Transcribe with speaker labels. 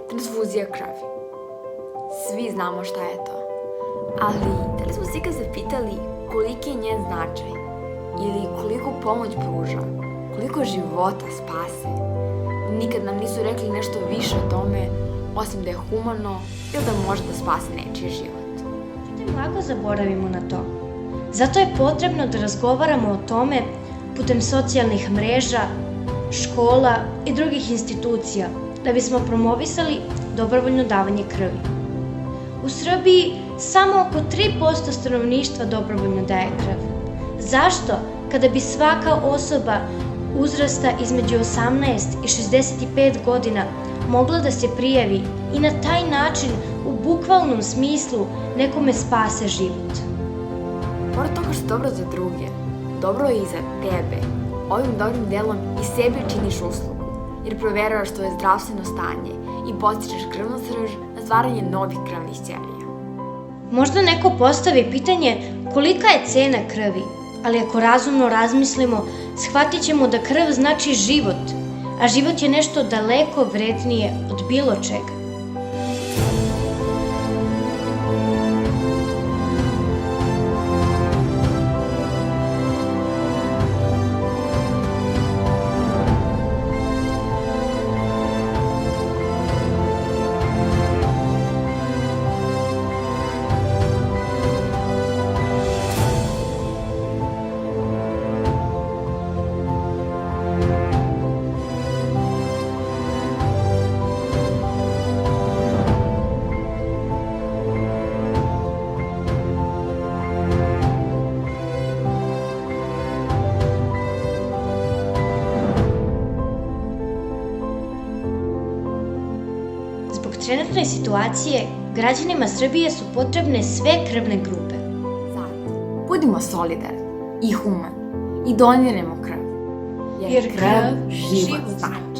Speaker 1: transfuzija krvi. Svi znamo šta je to. Ali, da li smo se ikad zapitali koliki je njen značaj? Ili koliko pomoć pruža? Koliko života spase? Nikad nam nisu rekli nešto više o tome, osim da je humano ili da može da spase nečiji život.
Speaker 2: Međutim, lako zaboravimo na to. Zato je potrebno da razgovaramo o tome putem socijalnih mreža, škola i drugih institucija, da bismo promovisali dobrovoljno davanje krvi. U Srbiji samo oko 3% stanovništva dobrovoljno daje krv. Zašto, kada bi svaka osoba uzrasta između 18 i 65 godina mogla da se prijavi i na taj način u bukvalnom smislu nekome spase život?
Speaker 1: Pored toga što je dobro za druge, dobro je i za tebe. Ovim dobrim delom i sebi činiš uslugu, jer proveravaš tvoje zdravstveno stanje i podstičeš krvnu srž na stvaranje novih krvnih ćelija.
Speaker 2: Možda neko postavi pitanje kolika je cena krvi, ali ako razumno razmislimo, shvatit ćemo da krv znači život, a život je nešto daleko vrednije od bilo čega. Zbog trenutne situacije, građanima Srbije su potrebne sve krvne grupe.
Speaker 1: Zato, budimo solidarni i humani i donirajmo krv, jer krv život stane.